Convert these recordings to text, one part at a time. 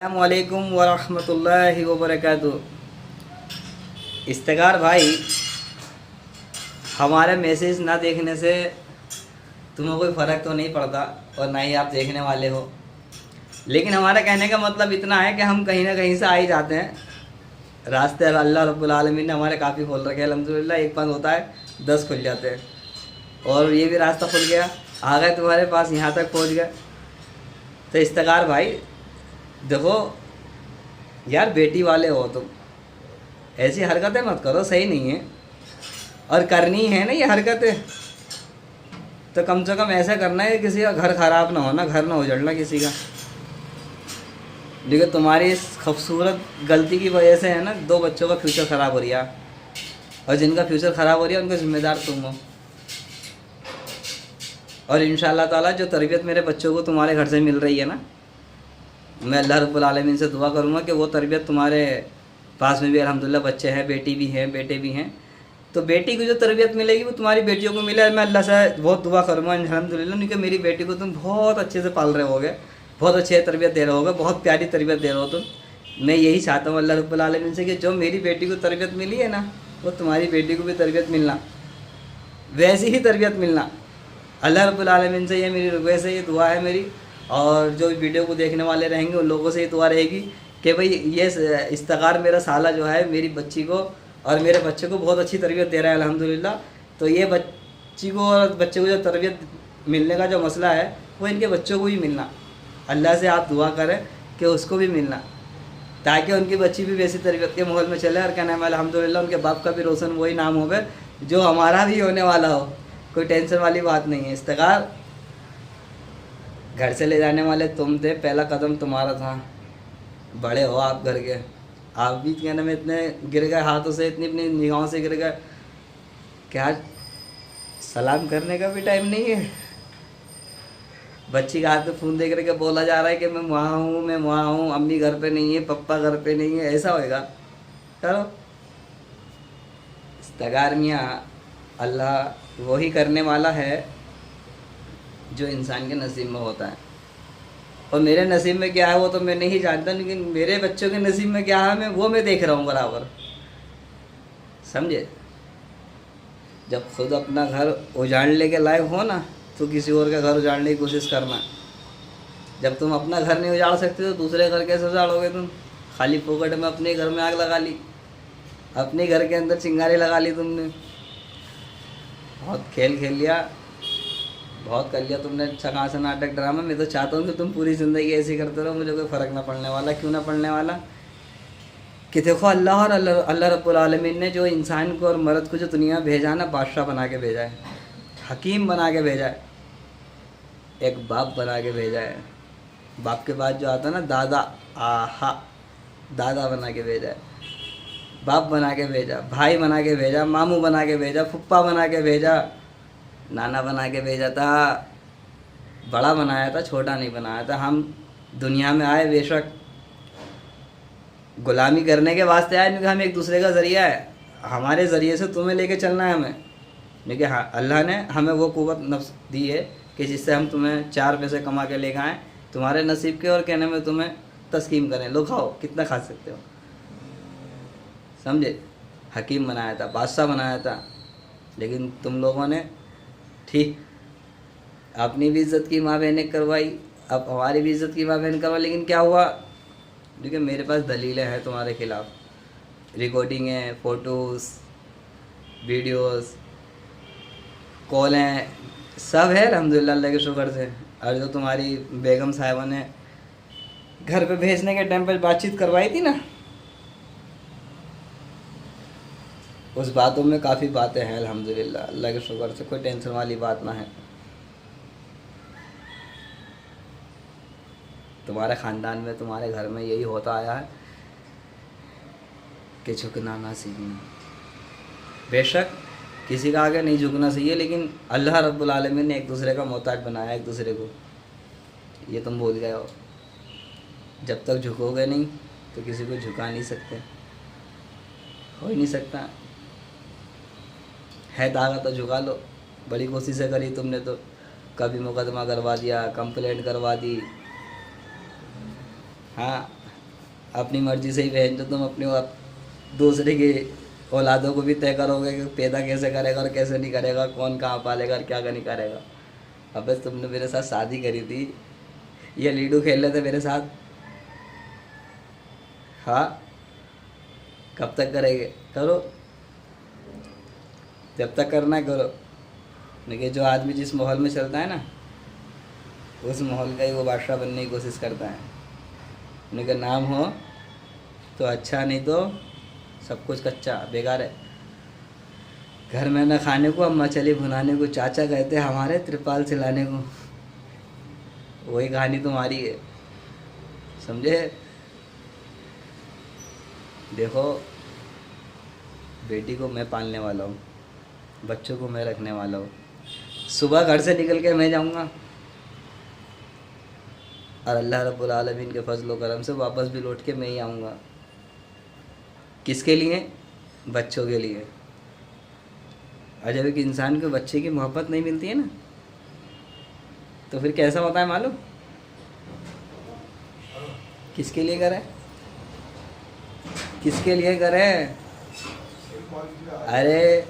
अस्सलामुअलैकुम वरहमतुल्लाहि वबरकातुहू। इफ्तिखार भाई, हमारे मैसेज ना देखने से तुम्हें कोई फ़र्क तो नहीं पड़ता और ना ही आप देखने वाले हो, लेकिन हमारा कहने का मतलब इतना है कि हम कहीं ना कहीं से आ ही जाते हैं। रास्ते अल्लाह रब्बुल आलमीन ने हमारे काफ़ी खोल रखे हैं अल्हम्दुलिल्लाह। एक बंद होता है 10 खुल जाते हैं, और ये भी रास्ता खुल गया, आ गए तुम्हारे पास, यहाँ तक पहुँच गए। तो इफ्तिखार भाई देखो यार, बेटी वाले हो तुम, ऐसी हरकतें मत करो, सही नहीं है। और करनी है ना ये हरकतें, तो कम से कम ऐसा करना है किसी का घर ख़राब ना होना, घर ना उजड़ना किसी का। लेकिन तुम्हारी इस खूबसूरत गलती की वजह से है ना, 2 बच्चों का फ्यूचर ख़राब हो रहा है, और जिनका फ्यूचर ख़राब हो रहा है उनका ज़िम्मेदार तुम हो। और इंशाअल्लाह ताला जो तरबियत मेरे बच्चों को तुम्हारे घर से मिल रही है ना, मैं अल्लाह रब्बुल आलमीन से दुआ करूँगा कि वो तरबियत तुम्हारे पास में भी अल्हम्दुलिल्लाह बच्चे हैं, बेटी भी हैं, बेटे भी हैं, तो बेटी को जो तरबियत मिलेगी वो तुम्हारी बेटियों को मिले। मैं अल्लाह से बहुत दुआ करूँगा अल्हम्दुलिल्लाह, क्योंकि मेरी बेटी को तुम बहुत अच्छे से पाल रहे होगे, बहुत अच्छी तरबियत दे रहे होगे, बहुत प्यारी तरबियत दे रहे हो तुम। मैं यही चाहता हूँ अल्लाह रब्बुल आलमीन से कि जो मेरी बेटी को तरबियत मिली है ना, वो तुम्हारी बेटी को भी तरबियत मिलना, वैसी ही तरबियत मिलना। अल्लाह रब्बुल आलमीन से ये मेरी रिक्वेस्ट है, ये दुआ है मेरी। और जो वीडियो को देखने वाले रहेंगे उन लोगों से ये दुआ रहेगी कि भाई ये इफ्तिखार मेरा साला जो है मेरी बच्ची को और मेरे बच्चे को बहुत अच्छी तरबियत दे रहा है अल्हम्दुलिल्लाह। तो ये बच्ची को और बच्चे को जो तरबियत मिलने का जो मसला है वो इनके बच्चों को भी मिलना। अल्लाह से आप दुआ करें कि उसको भी मिलना, ताकि उनकी बच्ची भी वैसी तरबियत के माहौल में चले, और क्या नाम है अल्हम्दुलिल्लाह उनके बाप का भी रोशन वही नाम होगा जो हमारा भी होने वाला हो। कोई टेंशन वाली बात नहीं है। इफ्तिखार, घर से ले जाने वाले तुम थे, पहला कदम तुम्हारा था, बड़े हो आप घर के। आप भी कहने में इतने गिर गए हाथों से, इतनी अपनी निगाहों से गिर गए, क्या सलाम करने का भी टाइम नहीं है। बच्ची के हाथ में फ़ोन देख रहे के बोला जा रहा है कि मैं वहाँ हूँ, मैं वहाँ हूँ, अम्मी घर पे नहीं है, पप्पा घर पे नहीं है, ऐसा होएगा? चलो इफ्तिखार मियाँ, अल्लाह वही करने वाला है जो इंसान के नसीब में होता है, और मेरे नसीब में क्या है वो तो मैं नहीं जानता, लेकिन मेरे बच्चों के नसीब में क्या है मैं देख रहा हूँ बराबर, समझे। जब खुद अपना घर उजाड़ने के लायक हो ना, तो किसी और का घर उजाड़ने की कोशिश करना। जब तुम अपना घर नहीं उजाड़ सकते तो दूसरे घर कैसे उजाड़ोगे तुम? खाली फोकट में अपने घर में आग लगा ली, अपने घर के अंदर चिंगारी लगा ली तुमने। बहुत खेल खेल लिया, बहुत कर लिया तुमने अच्छा खासा नाटक ड्रामा। मैं तो चाहता हूँ कि तुम पूरी ज़िंदगी ऐसे ही करते रहो, मुझे कोई फ़र्क ना पड़ने वाला। क्यों ना पड़ने वाला? कि देखो अल्लाह और अल्लाह रब्बुल आलमीन ने जो इंसान को और मर्द को जो दुनिया भेजा ना, बादशाह बना के भेजा है, हकीम बना के भेजा है, एक बाप बना के भेजा है। बाप के बाद जो आता है ना दादा, आहा, दादा बना के भेजा है, बाप बना के भेजा, भाई बना के भेजा, मामू बना के भेजा, फुप्पा बना के भेजा, नाना बना के भेजा था, बड़ा बनाया था, छोटा नहीं बनाया था। हम दुनिया में आए बेशक गुलामी करने के वास्ते आए, क्योंकि हम एक दूसरे का ज़रिया है, हमारे ज़रिए से तुम्हें लेके चलना है हमें। क्योंकि हाँ, अल्लाह ने हमें वो क़ुव्वत नफ्स दी है कि जिससे हम तुम्हें 4 पैसे कमा के लेकर आएँ तुम्हारे नसीब के, और कहने में तुम्हें तस्कीम करें, लो खाओ, कितना खा सकते हो, समझे। हकीम बनाया था, बादशाह बनाया था, लेकिन तुम लोगों ने ठीक अपनी भी इज़्ज़त की माँ बहनें करवाई, अब हमारी भी इज़्ज़त की माँ बहन करवाई। लेकिन क्या हुआ? क्योंकि मेरे पास दलीलें हैं तुम्हारे ख़िलाफ़, रिकॉर्डिंग है, फ़ोटोज़, वीडियोस, कॉलें, सब है अल्हम्दुलिल्लाह अल्लाह के शुक्र से। और जो तुम्हारी बेगम साहिबा ने घर पे भेजने के टाइम पर बातचीत करवाई थी ना, उस बातों में काफ़ी बातें हैं अल्हम्दुलिल्लाह अल्लाह के शुक्र से, कोई टेंशन वाली बात ना है। तुम्हारे ख़ानदान में, तुम्हारे घर में यही होता आया है कि झुकना ना सीखना। बेशक किसी का आगे नहीं झुकना चाहिए, लेकिन अल्लाह रब्बुल आलमीन ने एक दूसरे का मोहताज बनाया एक दूसरे को, ये तुम भूल गए हो। जब तक झुकोगे नहीं तो किसी को झुका नहीं सकते, हो ही नहीं सकता। है ताकत तो झुका लो, बड़ी कोशिशें करी तुमने तो, कभी मुकदमा करवा दिया, कंप्लेंट करवा दी, हाँ अपनी मर्जी से ही बहन जो तुम अपने दूसरे की औलादों को भी तय करोगे कि पैदा कैसे करेगा और कैसे नहीं करेगा, कौन कहाँ पालेगा और क्या नहीं करेगा। अबे तुमने मेरे साथ शादी करी थी, ये लीडो खेल रहे थे मेरे साथ। हाँ, कब तक करेंगे? करो, जब तक करना है करो। लेकिन जो आदमी जिस माहौल में चलता है ना, उस माहौल का ही वो बादशाह बनने की कोशिश करता है। उनका नाम हो तो अच्छा, नहीं तो सब कुछ कच्चा बेकार है। घर में न खाने को, अम्मा चली भुनाने को, चाचा कहते हमारे त्रिपाल सिलाने को। वही कहानी तुम्हारी है, समझे? देखो, बेटी को मैं पालने वाला हूँ, बच्चों को मैं रखने वाला हूँ। सुबह घर से निकल के मैं जाऊँगा और अल्लाह रब्बुल आलमीन के फजल व करम से वापस भी लौट के मैं ही आऊँगा। किसके लिए? बच्चों के लिए। और जब एक इंसान को बच्चे की मोहब्बत नहीं मिलती है ना, तो फिर कैसा होता है मालूम? किसके लिए करे? किसके लिए करे? अरे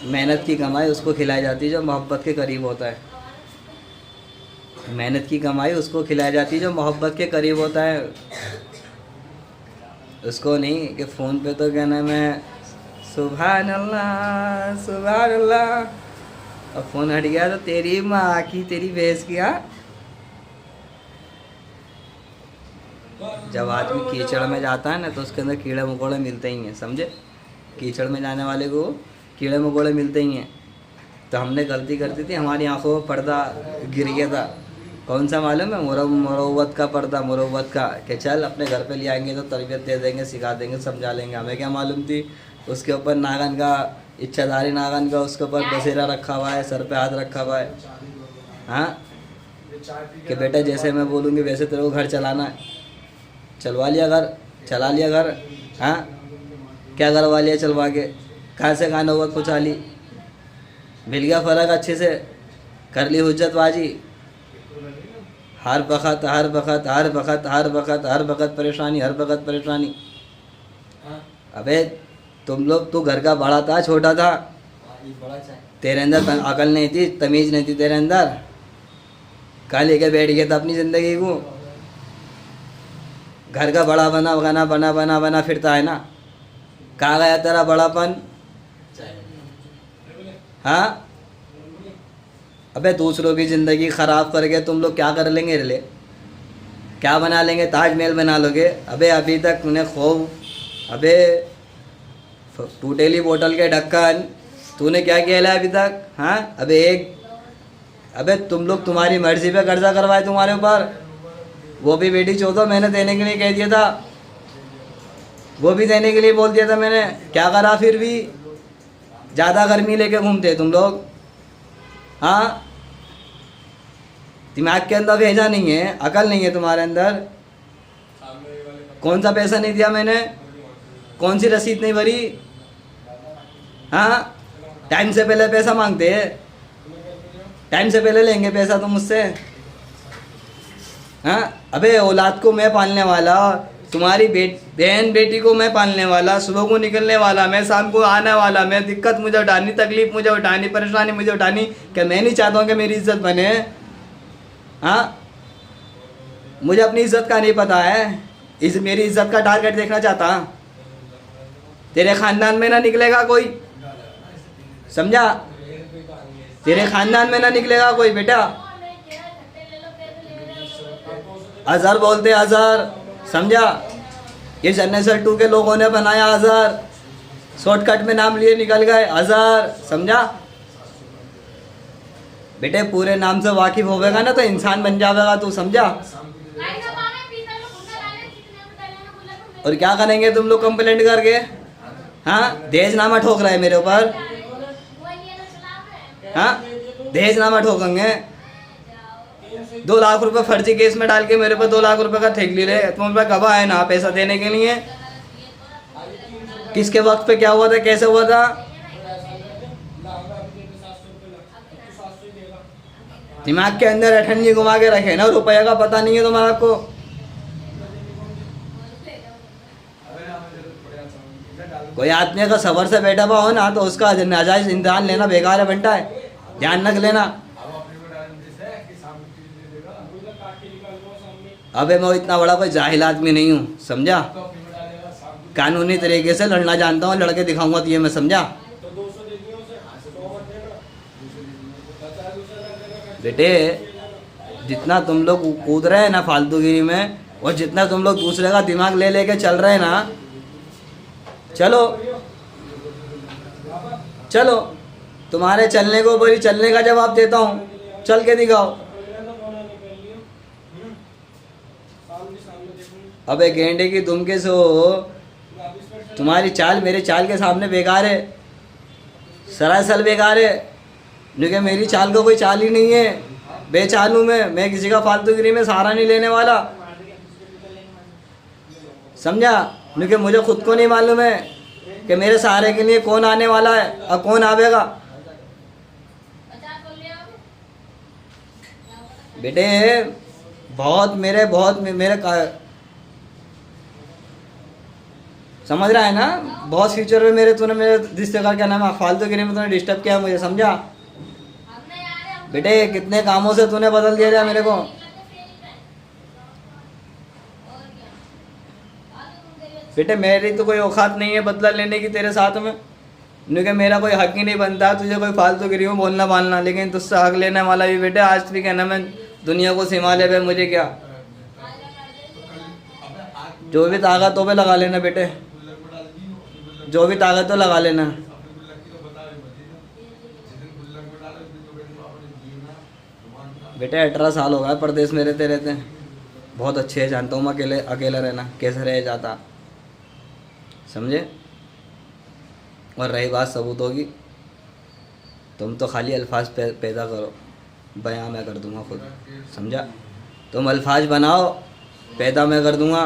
मेहनत की कमाई उसको खिलाई जाती है जो मोहब्बत के करीब होता है। मेहनत की कमाई उसको खिलाई जाती है जो मोहब्बत के करीब होता है। उसको नहीं कि फ़ोन पे तो क्या नाम है, सुभान अल्लाह सुभान अल्लाह, और फ़ोन हट गया तो तेरी माँ की तेरी भैंस की। हाँ, जब आदमी कीचड़ में जाता है ना, तो उसके अंदर कीड़े मकोड़े मिलते ही हैं, समझे? कीचड़ में जाने वाले को कीड़े मकोड़े मिलते ही हैं। तो हमने गलती कर दी थी, हमारी आंखों में पर्दा गिर गया था। कौन सा मालूम है? मुरव्वत का पर्दा, मुरव्वत का, कि चल अपने घर पे ले आएंगे तो तरबियत दे देंगे, सिखा देंगे, समझा लेंगे। हमें क्या मालूम थी उसके ऊपर नागन का, इच्छाधारी नागन का उसके ऊपर बसेरा रखा हुआ है, सर पे हाथ रखा हुआ है। हाँ, कि बेटा जैसे मैं बोलूँगी वैसे तेरे को घर चलाना है। चलवा लिया घर, चला लिया घर। हाँ, क्या करवा लिया चलवा के? कहाँ से कहाँ नौबत पहुँचा ली, मिल गया फ़र्क अच्छे से, कर ली हुज्जतबाजी। हर वक़्त हर वक़्त हर वक़्त हर वक़्त हर वक़्त परेशानी, हर वक़्त परेशानी। अबे तुम लोग, तू घर का बड़ा था छोटा था? तेरे अंदर अकल नहीं थी, तमीज़ नहीं थी तेरे अंदर? कहाँ लेके बैठ गया था अपनी ज़िंदगी को? घर का बड़ा बना बना बना बना बना फिरता है ना। कहाँ गया तेरा बड़ापन? हाँ, अबे दूसरों की ज़िंदगी ख़राब करके तुम लोग क्या कर लेंगे रे? क्या बना लेंगे? ताजमहल बना लोगे? अबे अभी तक तूने खूब, अबे टूटेली बोतल के ढक्कन, तूने क्या किया है अभी तक? हाँ, अबे तुम लोग तुम्हारी मर्ज़ी पे कर्जा करवाए तुम्हारे ऊपर, वो भी बेटी चौदह महीने देने के लिए कह दिया था, वो भी देने के लिए बोल दिया था मैंने। क्या करा फिर भी? ज़्यादा गर्मी लेके घूमते तुम लोग। हाँ, दिमाग के अंदर भेजा नहीं है, अकल नहीं है तुम्हारे अंदर। कौन सा पैसा नहीं दिया मैंने? कौन सी रसीद नहीं भरी? हाँ, टाइम से पहले पैसा मांगते हैं, टाइम से पहले लेंगे पैसा तुम मुझसे। हाँ, अबे औलाद को मैं पालने वाला, तुम्हारी बहन बेटी को मैं पालने वाला, सुबह को निकलने वाला मैं, शाम को आने वाला मैं। दिक्कत मुझे उठानी, तकलीफ मुझे उठानी, परेशानी मुझे उठानी, कि मैं नहीं चाहता हूँ कि मेरी इज्जत बने। हाँ, मुझे अपनी इज्जत का नहीं पता है, मेरी इज्जत का टारगेट देखना चाहता। तेरे ख़ानदान में ना निकलेगा कोई, समझा? तेरे ख़ानदान में ना निकलेगा कोई बेटा। अज़हर बोलते अज़हर, समझा? ये जनरेशन 2 के लोगों ने बनाया अज़हर, शॉर्टकट में नाम लिए निकल गए अज़हर, समझा? बेटे पूरे नाम से वाकिफ़ होवेगा ना तो इंसान बन जाएगा तू, समझा? और क्या करेंगे तुम लोग कंप्लेंट करके? हाँ, दहेजनामा ठोक रहा है मेरे ऊपर। हाँ, दहेजनामा ठोकेंगे। 2 लाख रुपए फर्जी केस में डाल के मेरे पर 2 लाख रुपए का ठेक ले रहे। तुम्हारे पास गवाह है ना पैसा देने के लिए? किसके वक्त पे क्या हुआ था, कैसे हुआ था? दिमाग के अंदर अठन्नी घुमा के रखे ना, रुपया का पता नहीं है तुम्हारा को। कोई आदमी अगर सबर से बैठा हुआ हो ना तो उसका नाजायज इम्तिहान लेना बेकार है बनता है, ध्यान रख लेना। अबे मैं इतना बड़ा कोई जाहिल आदमी नहीं हूँ, समझा। कानूनी तरीके से लड़ना जानता हूँ, लड़के दिखाऊंगा तो ये मैं, समझा। बेटे जितना तुम लोग कूद रहे हैं ना फालतूगिरी में, और जितना तुम लोग दूसरे का दिमाग ले लेके चल रहे हैं ना, चलो चलो तुम्हारे चलने को बोली चलने का जवाब देता हूँ, चल के दिखाओ। अबे गेंडे की दुम के सो, तुम्हारी चाल मेरे चाल के सामने बेकार है, सरासर बेकार है, क्योंकि मेरी चाल को कोई चाल ही नहीं है, बेचाल हूँ मैं किसी का फालतूगिरी में सहारा नहीं लेने वाला, समझा। क्योंकि मुझे खुद को नहीं मालूम है कि मेरे सहारे के लिए कौन आने वाला है और कौन आवेगा। बेटे बहुत मेरे समझ रहा है ना, बहुत फ्यूचर में मेरे तूने मेरे रिश्ते का क्या नाम है फालतूगिरी में तूने डिस्टर्ब किया मुझे, समझा। बेटे कितने कामों से तूने बदल दिया मेरे को। बेटे मेरी तो कोई औकात नहीं है बदला लेने की तेरे साथ में, क्योंकि मेरा कोई हक ही नहीं बनता तुझे कोई फालतूगिरी में बोलना बालना, लेकिन तुझसे हक लेने वाला भी बेटे आज भी कहना मैं दुनिया को संभाले पे मुझे क्या, जो भी ताकत हो पे लगा लेना बेटे, जो भी ताकत हो लगा लेना। बेटे 18 साल हो गए परदेश में रहते रहते, बहुत अच्छे है, जानता हूँ मैं अकेले अकेला रहना कैसे रह जाता, समझे। और रही बात सबूतों की, तुम तो खाली अल्फाज पैदा करो, बयां मैं कर दूंगा खुद, समझा। तुम अल्फाज बनाओ, पैदा मैं कर दूंगा।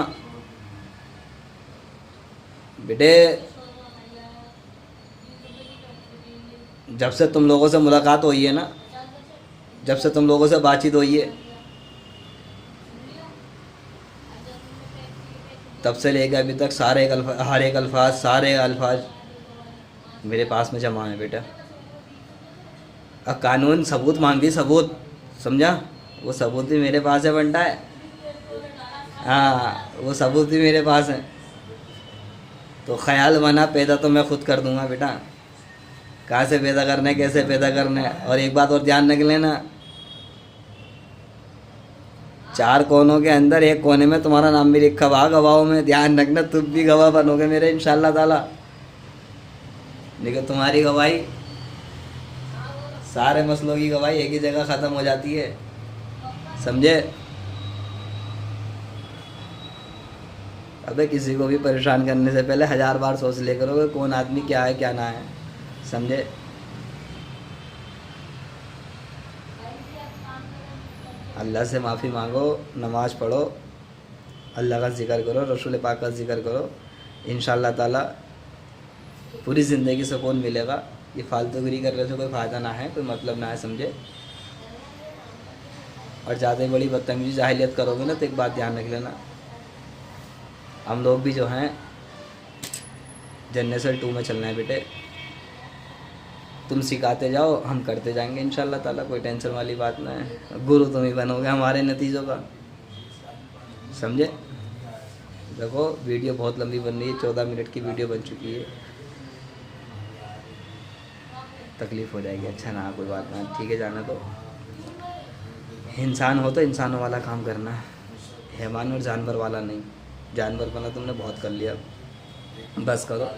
बेटे जब से तुम लोगों से मुलाकात हुई है ना, जब से तुम लोगों से बातचीत हुई है, तब से लेकर अभी तक हर एक अल्फाज सारे अल्फाज मेरे पास में जमा है बेटा। अब कानून सबूत मांगती, सबूत, समझा, वो सबूत भी मेरे पास है बनता है, हाँ वो सबूत भी मेरे पास है। तो ख्याल बना पैदा तो मैं खुद कर दूंगा बेटा, कहाँ से पैदा करना है कैसे पैदा करना है। और एक बात और ध्यान रख लेना, 4 कोनों के अंदर एक कोने में तुम्हारा नाम भी लिखा हुआ गवाहों में, ध्यान रखना तुम भी गवाह बनोगे मेरे इंशाल्लाह ताला। लेकिन तुम्हारी गवाही, सारे मसलों की गवाही एक ही जगह ख़त्म हो जाती है, समझे। अबे किसी को भी परेशान करने से पहले 1000 बार सोच ले करो कौन आदमी क्या है क्या ना है, समझे। अल्लाह से माफ़ी मांगो, नमाज़ पढ़ो, अल्लाह का जिक्र करो, रसूल पाक का जिक्र करो, इंशाअल्लाह ताला पूरी ज़िंदगी सुकून मिलेगा। ये फालतूगिरी करने से कोई फ़ायदा ना है, कोई मतलब ना है, समझे। और ज़्यादा बड़ी बदतमीजी जाहिलियत करोगे ना तो एक बात ध्यान रख लेना, हम लोग भी जो हैं जनरेशन 2 में चलना है बेटे। तुम सिखाते जाओ, हम करते जाएंगे इंशाल्लाह ताला, कोई टेंशन वाली बात ना है। गुरु तुम ही बनोगे हमारे नतीजों का, समझे। देखो वीडियो बहुत लंबी बन रही है, 14 मिनट की वीडियो बन चुकी है, तकलीफ़ हो जाएगी, अच्छा ना कोई बात ना, ठीक है जाना। तो इंसान हो तो इंसानों वाला काम करना, हैवान और जानवर वाला नहीं। जानवर बना तुमने बहुत कर लिया, बस करो।